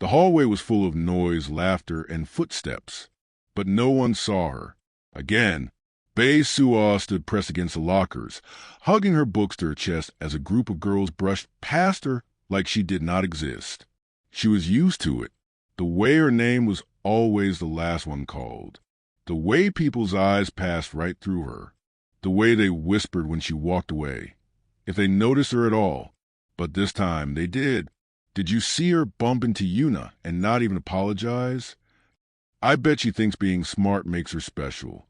The hallway was full of noise, laughter, and footsteps, but no one saw her. Again, Bae Soo-ah stood pressed against the lockers, hugging her books to her chest as a group of girls brushed past her like she did not exist. She was used to it. The way her name was always the last one called. The way people's eyes passed right through her. The way they whispered when she walked away. If they noticed her at all. But this time they did. Did you see her bump into Yuna and not even apologize? I bet she thinks being smart makes her special.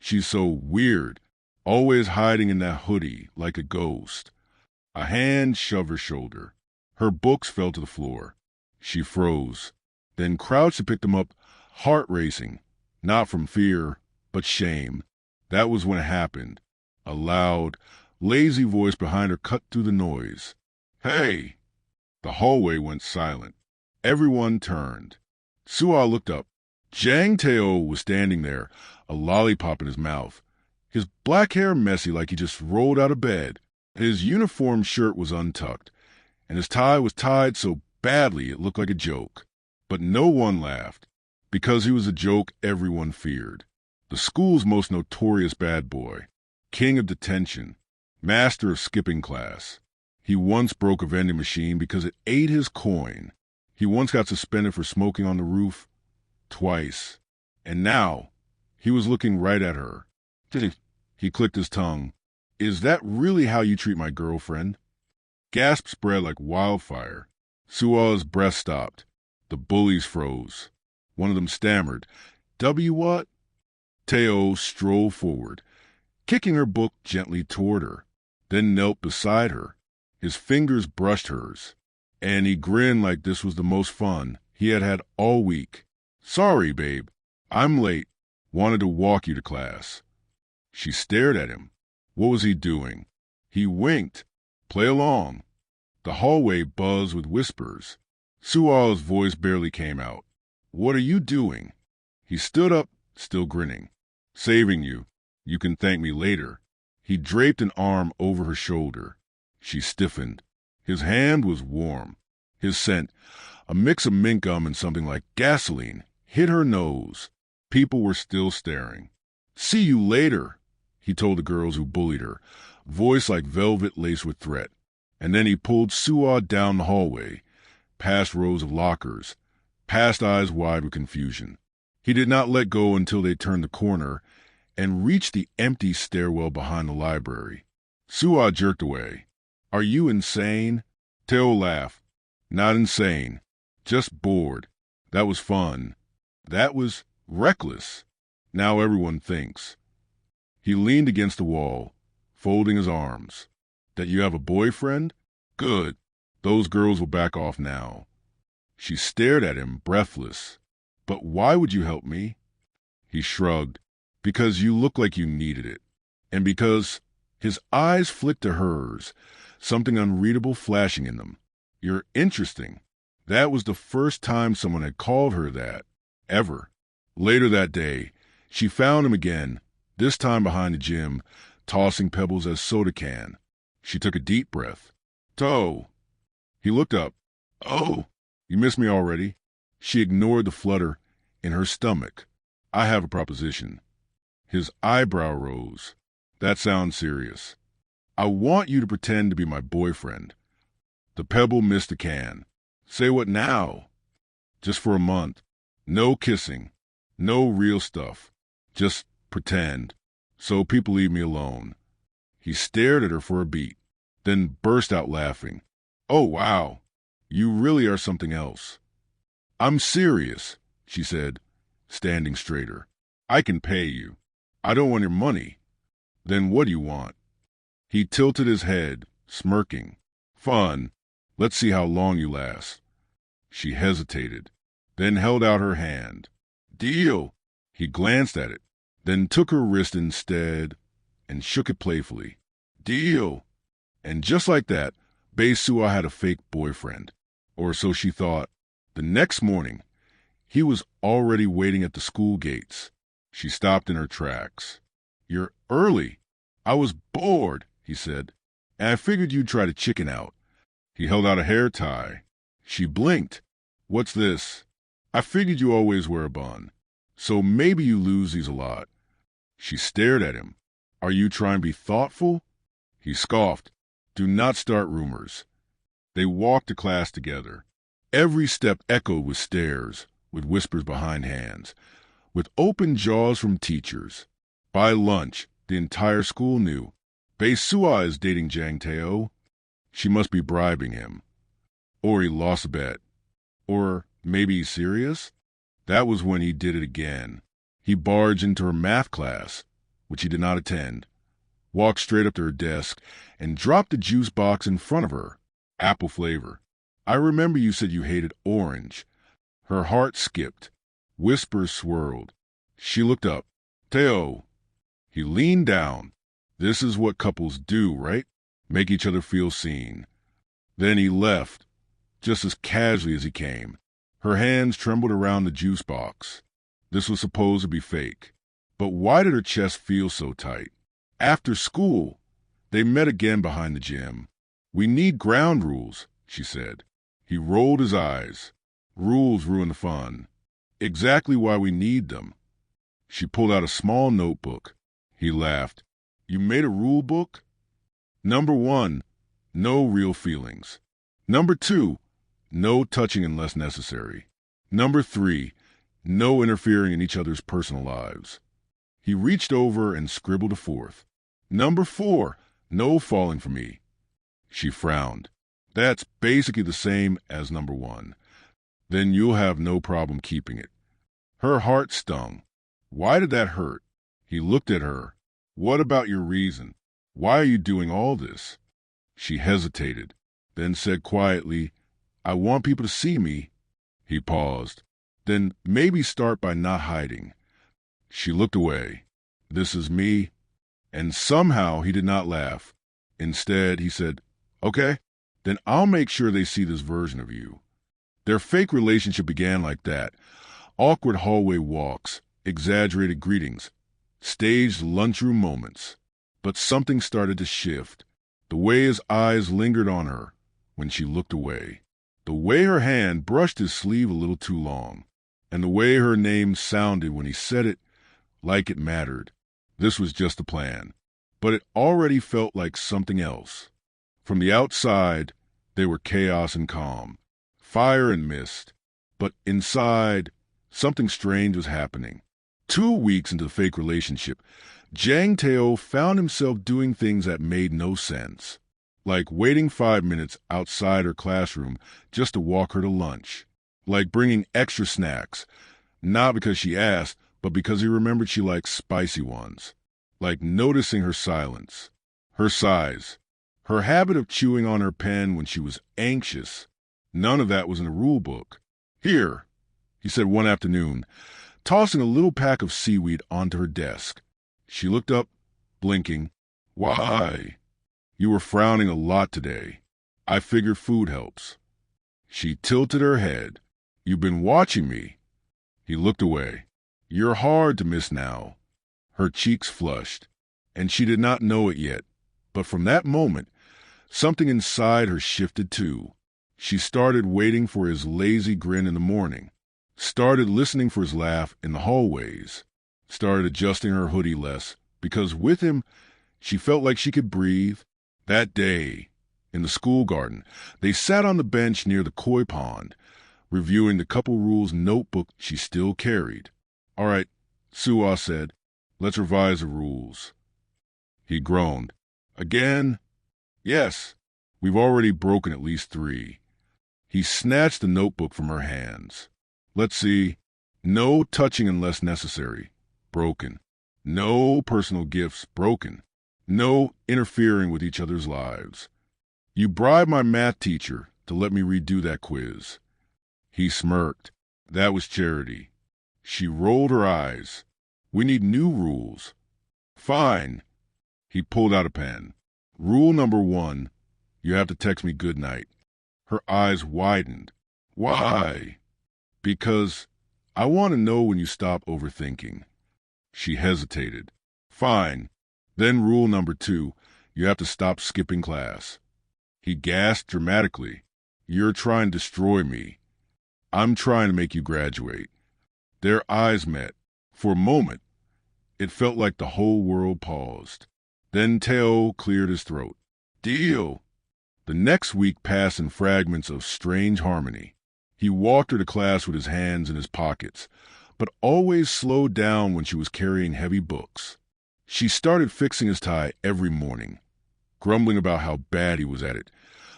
She's so weird, always hiding in that hoodie like a ghost. A hand shoved her shoulder. Her books fell to the floor. She froze, then crouched to pick them up, heart racing, not from fear, but shame. That was when it happened. A loud, lazy voice behind her cut through the noise. "Hey!" The hallway went silent. Everyone turned. Soo-ah looked up. Jang Tae-oh was standing there, a lollipop in his mouth. His black hair messy like he just rolled out of bed. His uniform shirt was untucked, and his tie was tied so badly it looked like a joke. But no one laughed, because he was a joke everyone feared. The school's most notorious bad boy, king of detention, master of skipping class. He once broke a vending machine because it ate his coin. He once got suspended for smoking on the roof. Twice. And now, he was looking right at her. He clicked his tongue. "Is that really how you treat my girlfriend?" Gasps spread like wildfire. Soo-ah's breath stopped. The bullies froze. One of them stammered, "W what?" Tae-oh strolled forward, kicking her book gently toward her, then knelt beside her. His fingers brushed hers, and he grinned like this was the most fun he had had all week. "Sorry, babe. I'm late. Wanted to walk you to class." She stared at him. What was he doing? He winked. "Play along." The hallway buzzed with whispers. Soo-ah's voice barely came out. "What are you doing?" He stood up, still grinning. "Saving you. You can thank me later." He draped an arm over her shoulder. She stiffened. His hand was warm. His scent, a mix of mint gum and something like gasoline, hit her nose. People were still staring. "See you later," he told the girls who bullied her, voice like velvet laced with threat. And then he pulled Soo-ah down the hallway, past rows of lockers, past eyes wide with confusion. He did not let go until they turned the corner and reached the empty stairwell behind the library. Soo-ah jerked away. "Are you insane?" Tae-oh laughed. "Not insane. Just bored. That was fun. That was reckless. Now everyone thinks." He leaned against the wall, folding his arms. "That you have a boyfriend? Good. Those girls will back off now." She stared at him, breathless. "But why would you help me?" He shrugged. "Because you look like you needed it. And because—" His eyes flicked to hers, something unreadable flashing in them. "You're interesting." That was the first time someone had called her that, ever. Later that day, she found him again, this time behind the gym, tossing pebbles as soda can. She took a deep breath. "Toe." He looked up. "Oh, you missed me already?" She ignored the flutter in her stomach. "I have a proposition." His eyebrow rose. "That sounds serious." "I want you to pretend to be my boyfriend." The pebble missed the can. "Say what now?" "Just for a month. No kissing. No real stuff. Just pretend. So people leave me alone." He stared at her for a beat, then burst out laughing. "Oh, wow. You really are something else." "I'm serious," she said, standing straighter. "I can pay you. I don't want your money." "Then what do you want?" He tilted his head, smirking. "Fun. Let's see how long you last." She hesitated, then held out her hand. "Deal." He glanced at it, then took her wrist instead and shook it playfully. "Deal." And just like that, Bae Soo-ah had a fake boyfriend. Or so she thought. The next morning, he was already waiting at the school gates. She stopped in her tracks. "You're early." "I was bored," he said, "and I figured you'd try to chicken out." He held out a hair tie. She blinked. What's this? I figured you always wear a bun, so maybe you lose these a lot. She stared at him. Are you trying to be thoughtful? He scoffed. Do not start rumors. They walked to class together. Every step echoed with stares, with whispers behind hands, with open jaws from teachers. By lunch, the entire school knew. Bae Soo-ah is dating Jang Tae-oh. She must be bribing him. Or he lost a bet. Or maybe he's serious? That was when he did it again. He barged into her math class, which he did not attend, walked straight up to her desk, and dropped the juice box in front of her. Apple flavor. I remember you said you hated orange. Her heart skipped. Whispers swirled. She looked up. Tae-oh. He leaned down. This is what couples do, right? Make each other feel seen. Then he left, just as casually as he came. Her hands trembled around the juice box. This was supposed to be fake. But why did her chest feel so tight? After school, they met again behind the gym. We need ground rules, she said. He rolled his eyes. Rules ruin the fun. Exactly why we need them. She pulled out a small notebook. He laughed. You made a rule book? Number 1, no real feelings. Number 2, no touching unless necessary. Number 3, no interfering in each other's personal lives. He reached over and scribbled a 4th. Number 4, no falling for me. She frowned. That's basically the same as number 1. Then you'll have no problem keeping it. Her heart stung. Why did that hurt? He looked at her. What about your reason? Why are you doing all this? She hesitated, then said quietly, I want people to see me. He paused. Then maybe start by not hiding. She looked away. This is me. And somehow he did not laugh. Instead, he said, okay, then I'll make sure they see this version of you. Their fake relationship began like that. Awkward hallway walks, exaggerated greetings, staged lunchroom moments. But something started to shift. The way his eyes lingered on her when she looked away. The way her hand brushed his sleeve a little too long. And the way her name sounded when he said it, like it mattered. This was just a plan. But it already felt like something else. From the outside, they were chaos and calm, fire and mist. But inside, something strange was happening. 2 weeks into the fake relationship, Jang Tae-oh found himself doing things that made no sense. Like waiting 5 minutes outside her classroom just to walk her to lunch. Like bringing extra snacks, not because she asked, but because he remembered she liked spicy ones. Like noticing her silence, her sighs, her habit of chewing on her pen when she was anxious. None of that was in the rule book. Here, he said one afternoon, tossing a little pack of seaweed onto her desk. She looked up, blinking. Why? You were frowning a lot today. I figure food helps. She tilted her head. You've been watching me. He looked away. You're hard to miss now. Her cheeks flushed, and she did not know it yet. But from that moment, something inside her shifted too. She started waiting for his lazy grin in the morning, started listening for his laugh in the hallways, started adjusting her hoodie less, because with him, she felt like she could breathe. That day, in the school garden, they sat on the bench near the koi pond, reviewing the couple rules notebook she still carried. All right, Soo-ah said, let's revise the rules. He groaned. Again? Yes, we've already broken at least 3. He snatched the notebook from her hands. Let's see. No touching unless necessary. Broken. No personal gifts. Broken. No interfering with each other's lives. You bribed my math teacher to let me redo that quiz. He smirked. That was charity. She rolled her eyes. We need new rules. Fine. He pulled out a pen. Rule number 1, you have to text me good night. Her eyes widened. Why? Because I want to know when you stop overthinking. She hesitated. Fine. Then rule number 2, you have to stop skipping class. He gasped dramatically. You're trying to destroy me. I'm trying to make you graduate." Their eyes met. For a moment, it felt like the whole world paused. Then Tae-oh cleared his throat. "Deal." The next week passed in fragments of strange harmony. He walked her to class with his hands in his pockets, but always slowed down when she was carrying heavy books. She started fixing his tie every morning, grumbling about how bad he was at it,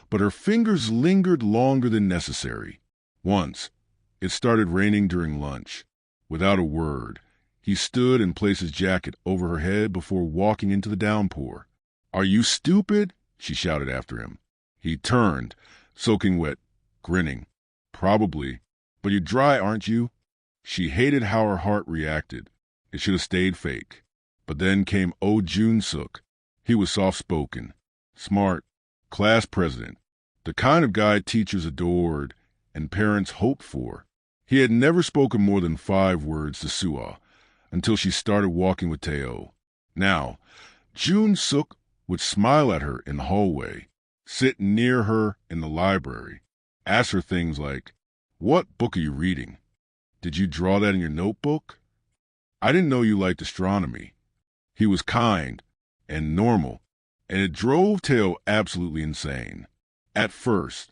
but her fingers lingered longer than necessary. Once, it started raining during lunch. Without a word, he stood and placed his jacket over her head before walking into the downpour. "Are you stupid?" she shouted after him. He turned, soaking wet, grinning. "Probably, but you're dry, aren't you?" She hated how her heart reacted. It should have stayed fake. But then came Jun-suk. He was soft-spoken, smart, class president, the kind of guy teachers adored and parents hoped for. He had never spoken more than 5 words to Soo-ah until she started walking with Tae-oh. Now, Jun-suk would smile at her in the hallway, sit near her in the library, ask her things like, "What book are you reading? Did you draw that in your notebook? I didn't know you liked astronomy." He was kind and normal, and it drove Tae-oh absolutely insane. At first,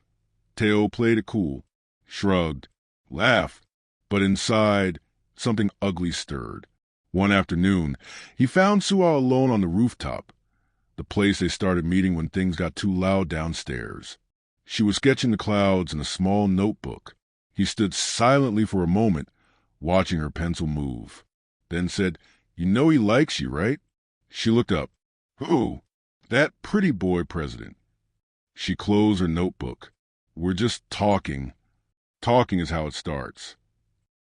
Tae-oh played it cool, shrugged, laughed, but inside, something ugly stirred. One afternoon, he found Soo-ah alone on the rooftop, the place they started meeting when things got too loud downstairs. She was sketching the clouds in a small notebook. He stood silently for a moment, watching her pencil move, then said, "You know he likes you, right?" She looked up. "Who?" "That pretty boy president." She closed her notebook. "We're just talking. Talking is how it starts."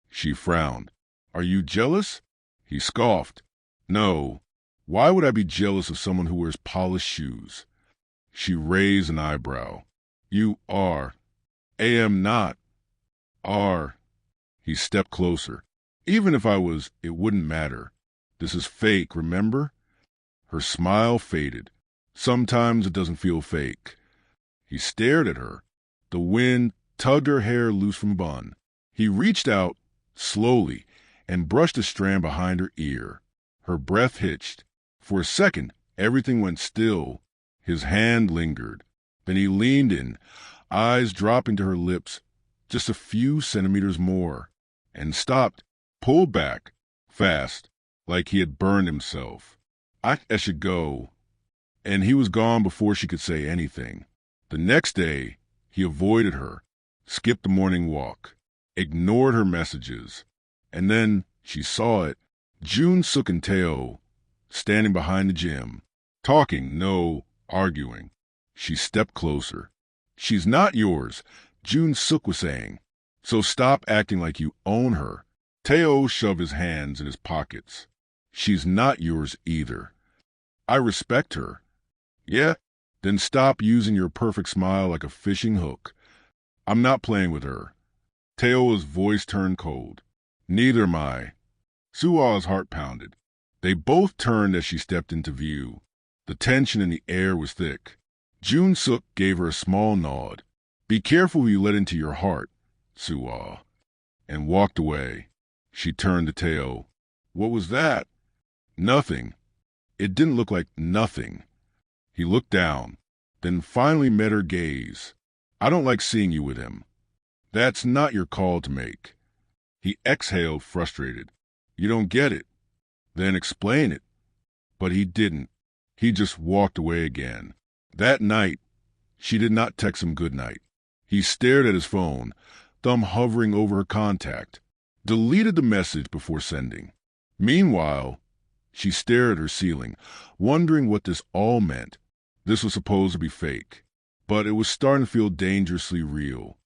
She frowned. "Are you jealous?" He scoffed. "No. Why would I be jealous of someone who wears polished shoes?" She raised an eyebrow. "You are." "Am not." "Are." He stepped closer. "Even if I was, it wouldn't matter. This is fake, remember?" Her smile faded. "Sometimes it doesn't feel fake." He stared at her. The wind tugged her hair loose from a bun. He reached out, slowly, and brushed a strand behind her ear. Her breath hitched. For a second, everything went still. His hand lingered. Then he leaned in, eyes dropping to her lips, just a few centimeters more, and stopped, pulled back, fast, like he had burned himself. I should go." And he was gone before she could say anything. The next day, he avoided her, skipped the morning walk, ignored her messages. And then she saw it. Jun-suk and Tae-oh standing behind the gym, talking, no arguing. She stepped closer. "She's not yours," Jun-suk was saying. "So stop acting like you own her." Tae-oh shoved his hands in his pockets. "She's not yours either." "I respect her." "Yeah? Then stop using your perfect smile like a fishing hook. I'm not playing with her." Tae-oh's voice turned cold. "Neither am I." Soo-ah's heart pounded. They both turned as she stepped into view. The tension in the air was thick. Jun-suk gave her a small nod. "Be careful who you let into your heart, Soo-ah," and walked away. She turned to Tae-oh. "What was that?" "Nothing." It didn't look like nothing. He looked down, then finally met her gaze. "I don't like seeing you with him." "That's not your call to make." He exhaled, frustrated. "You don't get it." "Then explain it." But he didn't. He just walked away again. That night, she did not text him good night. He stared at his phone, thumb hovering over her contact, deleted the message before sending. Meanwhile, she stared at her ceiling, wondering what this all meant. This was supposed to be fake, but it was starting to feel dangerously real.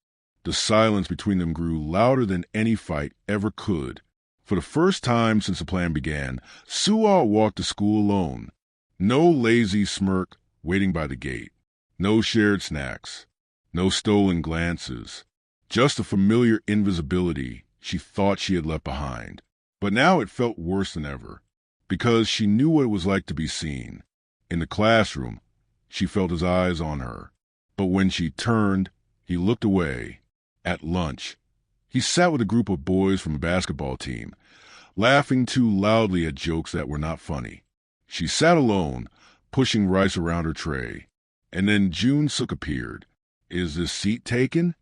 The silence between them grew louder than any fight ever could. For the first time since the plan began, Soo-ah walked to school alone. No lazy smirk waiting by the gate. No shared snacks. No stolen glances. Just a familiar invisibility she thought she had left behind. But now it felt worse than ever, because she knew what it was like to be seen. In the classroom, she felt his eyes on her. But when she turned, he looked away. At lunch, He sat with a group of boys from a basketball team, laughing too loudly at jokes that were not funny. She sat alone, pushing rice around her tray. And then June Suk appeared. "Is this seat taken?"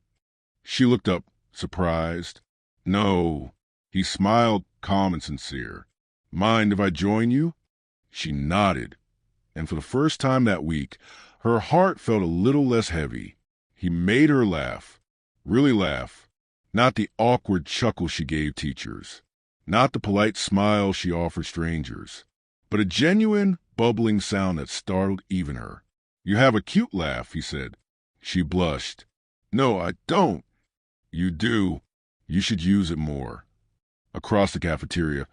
She looked up, surprised. "No." He smiled, calm and sincere. "Mind if I join you?" She nodded, and for the first time that week, her heart felt a little less heavy. He made her laugh, really laugh, not the awkward chuckle she gave teachers, not the polite smile she offered strangers, but a genuine, bubbling sound that startled even her. "You have a cute laugh," he said. She blushed. "No, I don't." "You do. You should use it more." Across the cafeteria,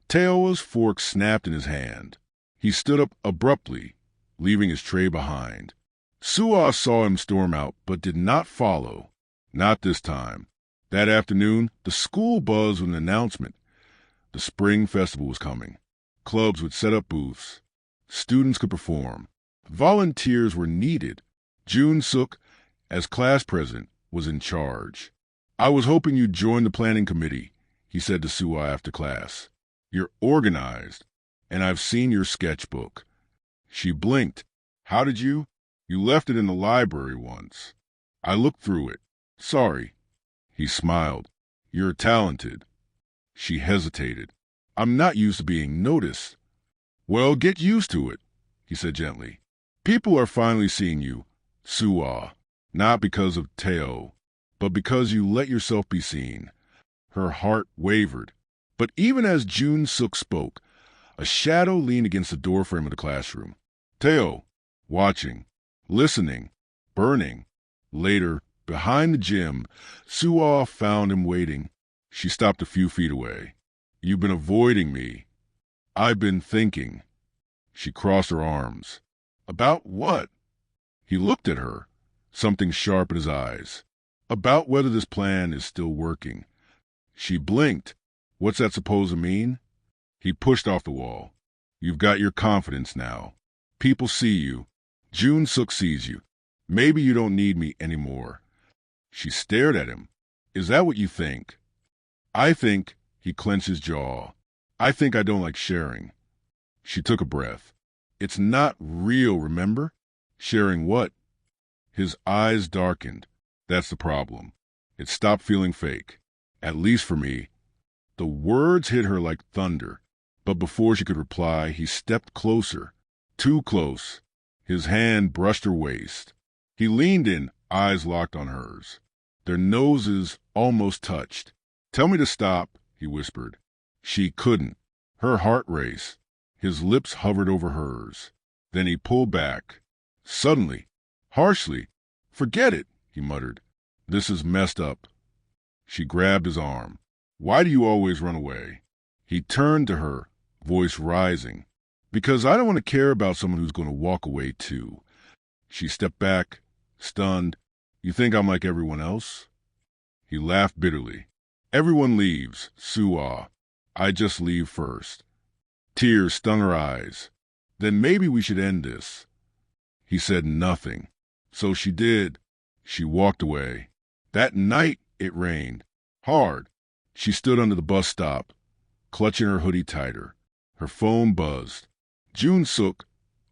Tae-oh's fork snapped in his hand. He stood up abruptly, leaving his tray behind. Soo-ah saw him storm out, but did not follow. Not this time. That afternoon, the school buzzed with an announcement. The spring festival was coming. Clubs would set up booths. Students could perform. Volunteers were needed. June Suk, as class president, was in charge. "I was hoping you'd join the planning committee," he said to Soo-ah after class. "You're organized, and I've seen your sketchbook." She blinked. "How did you?" "You left it in the library once." "I looked through it. Sorry." He smiled. "You're talented." She hesitated. "I'm not used to being noticed." "Well, get used to it," he said gently. "People are finally seeing you, Soo-ah, not because of Tae-oh, but because you let yourself be seen." Her heart wavered. But even as June Suk spoke, a shadow leaned against the doorframe of the classroom. Tae-oh, watching, listening, burning. Later, behind the gym, Soo-ah found him waiting. She stopped a few feet away. "You've been avoiding me." "I've been thinking." She crossed her arms. "About what?" He looked at her, something sharp in his eyes. "About whether this plan is still working." She blinked. "What's that supposed to mean?" He pushed off the wall. "You've got your confidence now. People see you. June Suk sees you. Maybe you don't need me anymore." She stared at him. "Is that what you think?" "I think," he clenched his jaw, "I think I don't like sharing." She took a breath. "It's not real, remember?" "Sharing what?" His eyes darkened. "That's the problem. It stopped feeling fake. At least for me." The words hit her like thunder, but before she could reply, he stepped closer, too close. His hand brushed her waist. He leaned in, eyes locked on hers. Their noses almost touched. "Tell me to stop," he whispered. She couldn't. Her heart raced. His lips hovered over hers. Then he pulled back. Suddenly, harshly. "Forget it," he muttered. "This is messed up." She grabbed his arm. "Why do you always run away?" He turned to her, voice rising. "Because I don't want to care about someone who's going to walk away too." She stepped back, stunned. "You think I'm like everyone else?" He laughed bitterly. "Everyone leaves, Soo-ah. I just leave first." Tears stung her eyes. "Then maybe we should end this." He said nothing. So she did. She walked away. That night it rained. Hard. She stood under the bus stop, clutching her hoodie tighter. Her phone buzzed. "June Suk,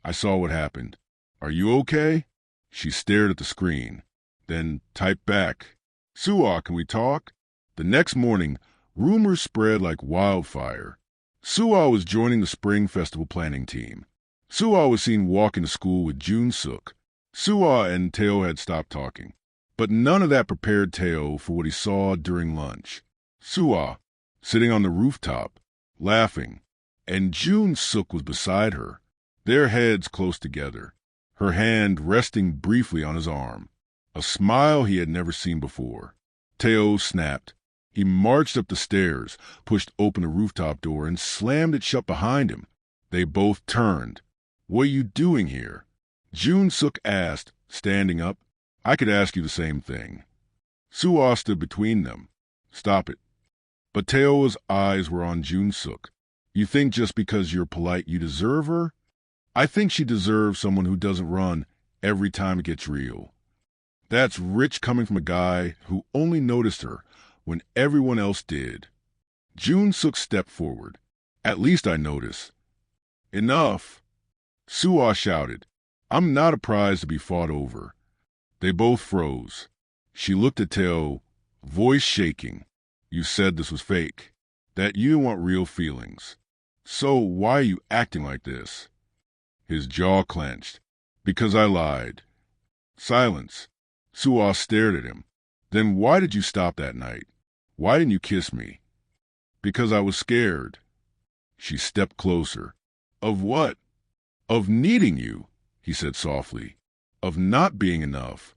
I saw what happened. Are you okay?" She stared at the screen, then typed back. "Soo-ah, can we talk?" The next morning, rumors spread like wildfire. Soo-ah was joining the Spring Festival planning team. Soo-ah was seen walking to school with June Suk. Soo-ah and Tae-oh had stopped talking, but none of that prepared Tae-oh for what he saw during lunch. Soo-ah, sitting on the rooftop, laughing, and June Suk was beside her, their heads close together, her hand resting briefly on his arm, a smile he had never seen before. Tae-oh snapped. He marched up the stairs, pushed open the rooftop door, and slammed it shut behind him. They both turned. "What are you doing here?" June Suk asked, standing up. "I could ask you the same thing." Soo-ah stood between them. "Stop it." But Tae-oh's eyes were on June Suk. "You think just because you're polite you deserve her?" "I think she deserves someone who doesn't run every time it gets real." That's rich coming from a guy who only noticed her when everyone else did. Jun-suk stepped forward. At least I notice. Enough! Soo-ah shouted. I'm not a prize to be fought over. They both froze. She looked at Tae-oh, voice shaking. You said this was fake, that you didn't want real feelings. So why are you acting like this? His jaw clenched. Because I lied. Silence. Soo-ah stared at him. Then why did you stop that night? Why didn't you kiss me? Because I was scared. She stepped closer. Of what? Of needing you, he said softly. Of not being enough.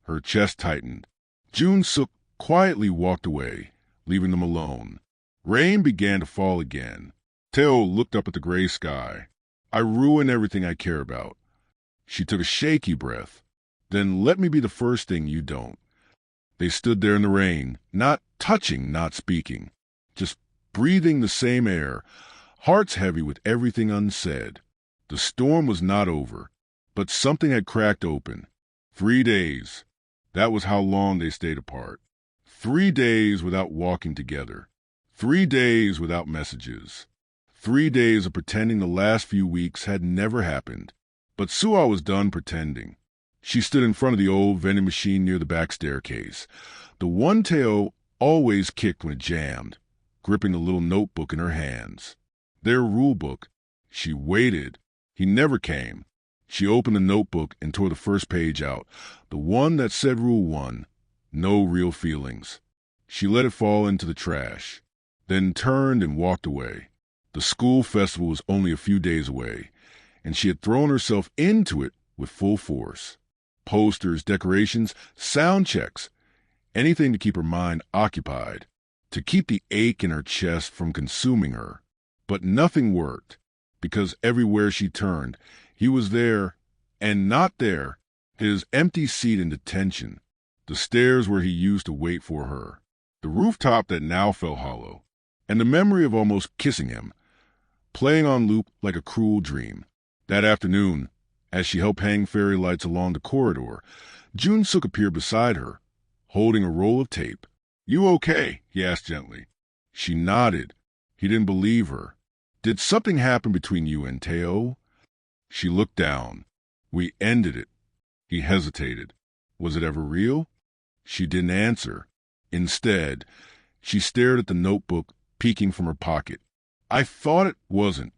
Her chest tightened. Jun-suk quietly walked away, leaving them alone. Rain began to fall again. Tae-oh looked up at the gray sky. I ruin everything I care about. She took a shaky breath. Then let me be the first thing you don't. They stood there in the rain, not touching, not speaking, just breathing the same air, hearts heavy with everything unsaid. The storm was not over, but something had cracked open. 3 days. That was how long they stayed apart. 3 days without walking together. 3 days without messages. 3 days of pretending the last few weeks had never happened. But Soo-ah was done pretending. She stood in front of the old vending machine near the back staircase, the one Tae-oh always kicked when it jammed, gripping the little notebook in her hands. Their rule book. She waited. He never came. She opened the notebook and tore the first page out, the one that said Rule 1, no real feelings. She let it fall into the trash, then turned and walked away. The school festival was only a few days away, and she had thrown herself into it with full force. Posters, decorations, sound checks, anything to keep her mind occupied, to keep the ache in her chest from consuming her. But nothing worked, because everywhere she turned, he was there, and not there, his empty seat in detention, the stairs where he used to wait for her, the rooftop that now felt hollow, and the memory of almost kissing him, playing on loop like a cruel dream. That afternoon, as she helped hang fairy lights along the corridor, Jun-suk appeared beside her, holding a roll of tape. You okay? He asked gently. She nodded. He didn't believe her. Did something happen between you and Tae-oh? She looked down. We ended it. He hesitated. Was it ever real? She didn't answer. Instead, she stared at the notebook peeking from her pocket. I thought it wasn't,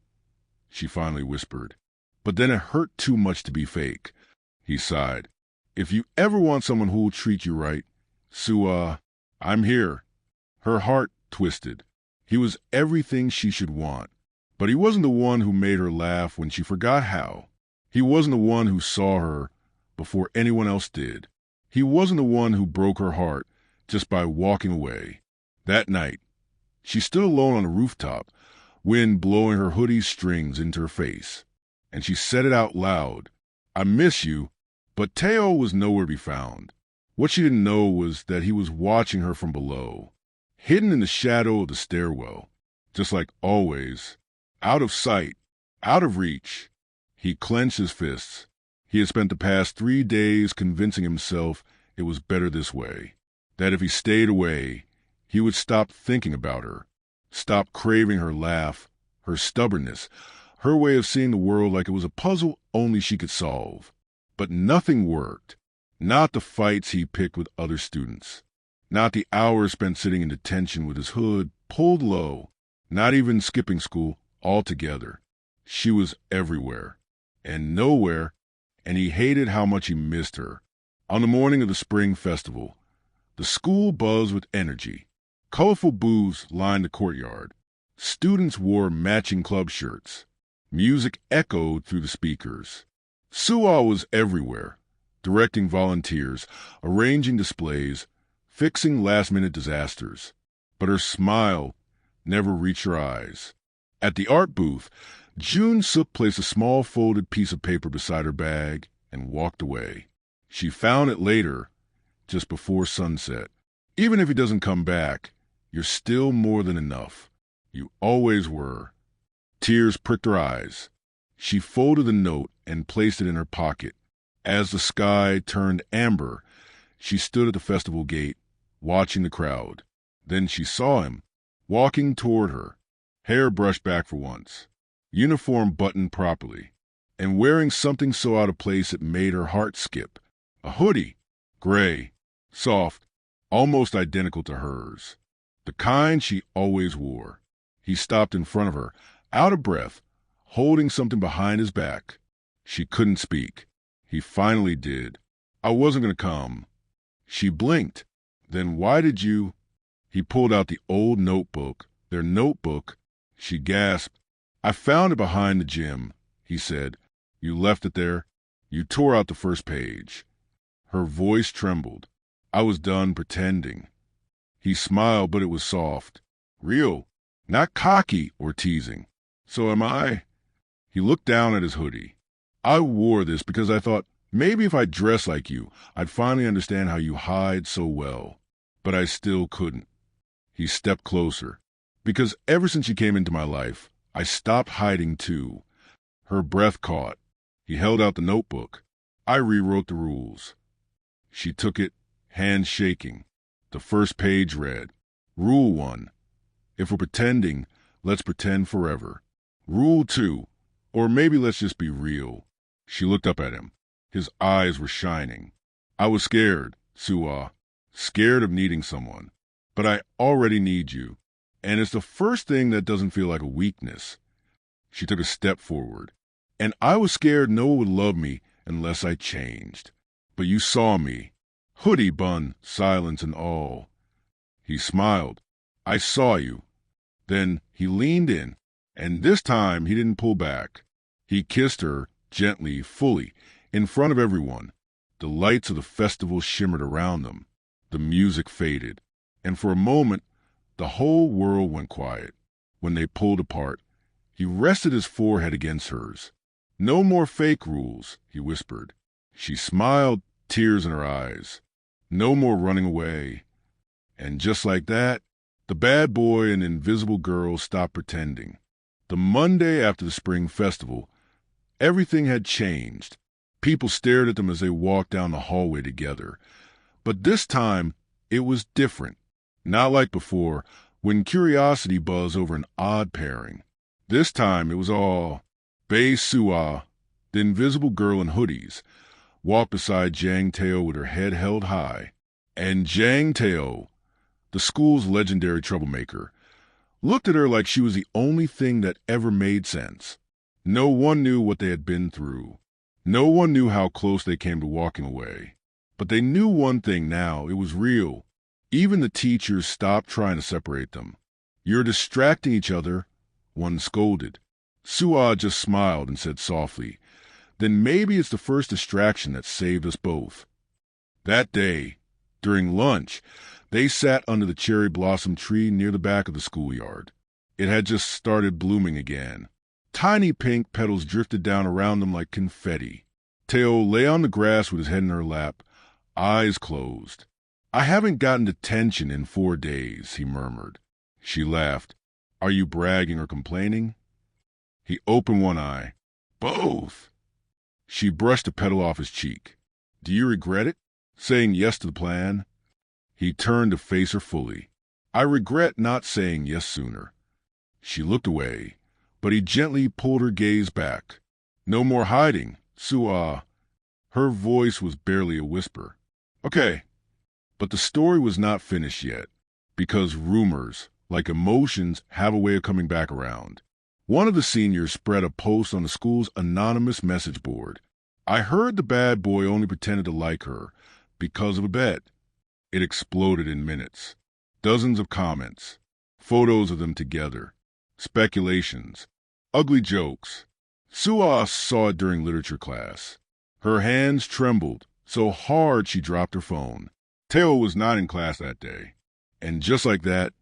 she finally whispered. But then it hurt too much to be fake. He sighed. If you ever want someone who'll treat you right, Soo-ah, I'm here. Her heart twisted. He was everything she should want. But he wasn't the one who made her laugh when she forgot how. He wasn't the one who saw her before anyone else did. He wasn't the one who broke her heart just by walking away. That night, she stood alone on the rooftop, wind blowing her hoodie's strings into her face. And she said it out loud. I miss you. But Tae-oh was nowhere to be found. What she didn't know was that he was watching her from below, hidden in the shadow of the stairwell, just like always, out of sight, out of reach. He clenched his fists. He had spent the past 3 days convincing himself it was better this way, that if he stayed away, he would stop thinking about her, stop craving her laugh, her stubbornness, her way of seeing the world like it was a puzzle only she could solve. But nothing worked. Not the fights he picked with other students. Not the hours spent sitting in detention with his hood pulled low. Not even skipping school altogether. She was everywhere. And nowhere. And he hated how much he missed her. On the morning of the spring festival, the school buzzed with energy. Colorful booths lined the courtyard. Students wore matching club shirts. Music echoed through the speakers. Soo-ah was everywhere, directing volunteers, arranging displays, fixing last-minute disasters. But her smile never reached her eyes. At the art booth, Jun-suk placed a small folded piece of paper beside her bag and walked away. She found it later, just before sunset. Even if he doesn't come back, you're still more than enough. You always were. Tears pricked her eyes. She folded the note and placed it in her pocket. As the sky turned amber, she stood at the festival gate, watching the crowd. Then she saw him, walking toward her, hair brushed back for once, uniform buttoned properly, and wearing something so out of place it made her heart skip. A hoodie, gray, soft, almost identical to hers. The kind she always wore. He stopped in front of her, out of breath, holding something behind his back. She couldn't speak. He finally did. I wasn't going to come. She blinked. Then why did you? He pulled out the old notebook, their notebook. She gasped. I found it behind the gym, he said. You left it there. You tore out the first page. Her voice trembled. I was done pretending. He smiled, but it was soft. Real, not cocky or teasing. So am I? He looked down at his hoodie. I wore this because I thought maybe if I dressed like you, I'd finally understand how you hide so well. But I still couldn't. He stepped closer. Because ever since you came into my life, I stopped hiding too. Her breath caught. He held out the notebook. I rewrote the rules. She took it, hands shaking. The first page read, Rule 1. If we're pretending, let's pretend forever. Rule 2. Or maybe let's just be real. She looked up at him. His eyes were shining. I was scared, Soo-ah. Scared of needing someone. But I already need you. And it's the first thing that doesn't feel like a weakness. She took a step forward. And I was scared no one would love me unless I changed. But you saw me. Hoodie bun, silence and all. He smiled. I saw you. Then he leaned in, and this time he didn't pull back. He kissed her, gently, fully, in front of everyone. The lights of the festival shimmered around them. The music faded. And for a moment, the whole world went quiet. When they pulled apart, he rested his forehead against hers. No more fake rules, he whispered. She smiled, tears in her eyes. No more running away. And just like that, the bad boy and invisible girl stopped pretending. The Monday after the spring festival, everything had changed. People stared at them as they walked down the hallway together. But this time, it was different. Not like before, when curiosity buzzed over an odd pairing. This time, it was all Bae Soo-ah, the invisible girl in hoodies, walked beside Jang Tae-oh with her head held high. And Jang Tae-oh, the school's legendary troublemaker, looked at her like she was the only thing that ever made sense. No one knew what they had been through. No one knew how close they came to walking away. But they knew one thing now, it was real. Even the teachers stopped trying to separate them. You're distracting each other, one scolded. Soo-ah just smiled and said softly, then maybe it's the first distraction that saved us both. That day, during lunch, they sat under the cherry blossom tree near the back of the schoolyard. It had just started blooming again. Tiny pink petals drifted down around them like confetti. Tae-oh lay on the grass with his head in her lap, eyes closed. I haven't gotten detention in 4 days, he murmured. She laughed. Are you bragging or complaining? He opened one eye. Both. She brushed a petal off his cheek. Do you regret it? Saying yes to the plan? He turned to face her fully. I regret not saying yes sooner. She looked away, but he gently pulled her gaze back. No more hiding, Soo-ah. Her voice was barely a whisper. Okay. But the story was not finished yet, because rumors, like emotions, have a way of coming back around. One of the seniors spread a post on the school's anonymous message board. I heard the bad boy only pretended to like her because of a bet. It exploded in minutes. Dozens of comments, photos of them together, speculations, ugly jokes. Soo-ah saw it during literature class. Her hands trembled so hard she dropped her phone. Tae-oh was not in class that day. And just like that,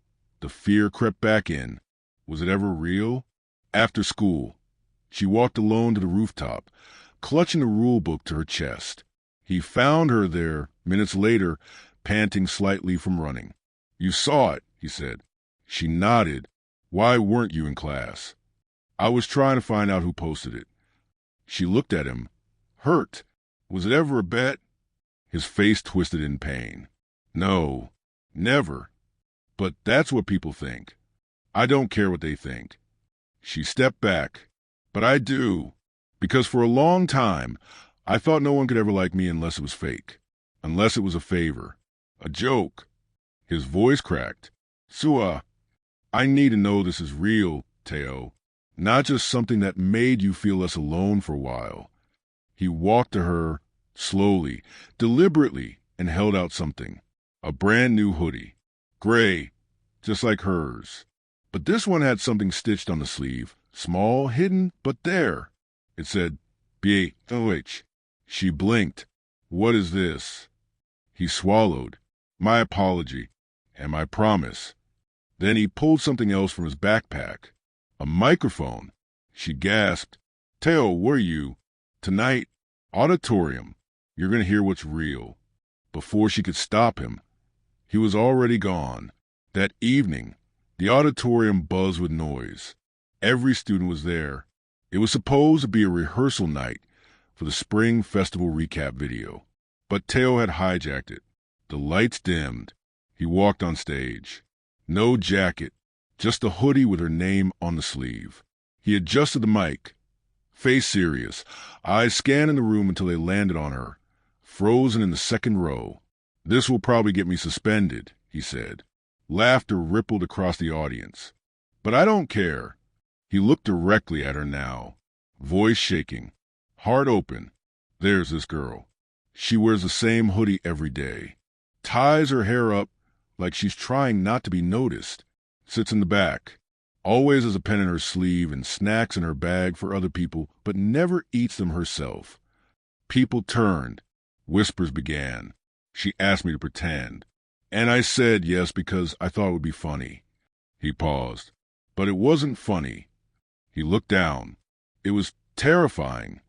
the fear crept back in. Was it ever real? After school, she walked alone to the rooftop, clutching the rule book to her chest. He found her there, minutes later, panting slightly from running. You saw it, he said. She nodded. Why weren't you in class? I was trying to find out who posted it. She looked at him, hurt. Was it ever a bet? His face twisted in pain. No, never. But that's what people think. I don't care what they think. She stepped back. But I do. Because for a long time, I thought no one could ever like me unless it was fake. Unless it was a favor. A joke. His voice cracked. Soo-ah, I need to know this is real, Tae-oh. Not just something that made you feel less alone for a while. He walked to her, slowly, deliberately, and held out something. A brand new hoodie. Gray, just like hers. But this one had something stitched on the sleeve. Small, hidden, but there. It said, Bae Soo-ah. She blinked. What is this? He swallowed. My apology. And my promise. Then he pulled something else from his backpack. A microphone. She gasped. Tae-oh, where are you? Tonight, auditorium. You're going to hear what's real. Before she could stop him, he was already gone. That evening, the auditorium buzzed with noise. Every student was there. It was supposed to be a rehearsal night for the Spring Festival recap video. But Tae-oh had hijacked it. The lights dimmed. He walked on stage. No jacket, just a hoodie with her name on the sleeve. He adjusted the mic. Face serious, eyes scanning the room until they landed on her, frozen in the second row. This will probably get me suspended, he said. Laughter rippled across the audience. But I don't care. He looked directly at her now, voice shaking, heart open. There's this girl. She wears the same hoodie every day, ties her hair up like she's trying not to be noticed, sits in the back, always has a pen in her sleeve and snacks in her bag for other people, but never eats them herself. People turned. Whispers began. She asked me to pretend. And I said yes because I thought it would be funny. He paused. But it wasn't funny. He looked down. It was terrifying.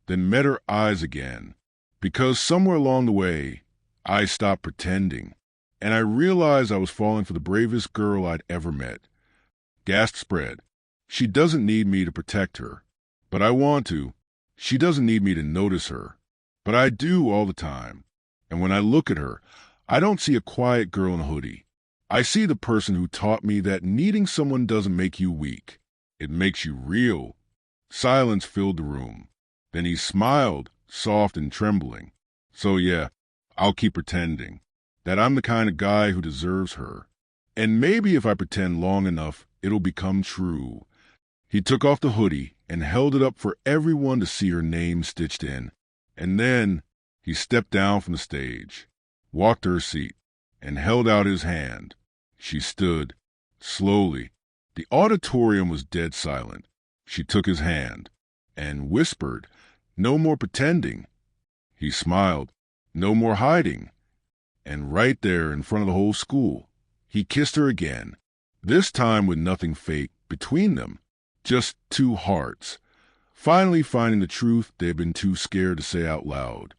Then met her eyes again. Because somewhere along the way, I stopped pretending. And I realized I was falling for the bravest girl I'd ever met. Gasp spread. She doesn't need me to protect her. But I want to. She doesn't need me to notice her. But I do all the time. And when I look at her, I don't see a quiet girl in a hoodie. I see the person who taught me that needing someone doesn't make you weak. It makes you real. Silence filled the room. Then he smiled, soft and trembling. So yeah, I'll keep pretending. That I'm the kind of guy who deserves her. And maybe if I pretend long enough, it'll become true. He took off the hoodie and held it up for everyone to see her name stitched in. And then he stepped down from the stage, walked to her seat, and held out his hand. She stood, slowly. The auditorium was dead silent. She took his hand and whispered, "No more pretending." He smiled, "No more hiding." And right there in front of the whole school, he kissed her again, this time with nothing fake between them, just two hearts, finally finding the truth they had been too scared to say out loud.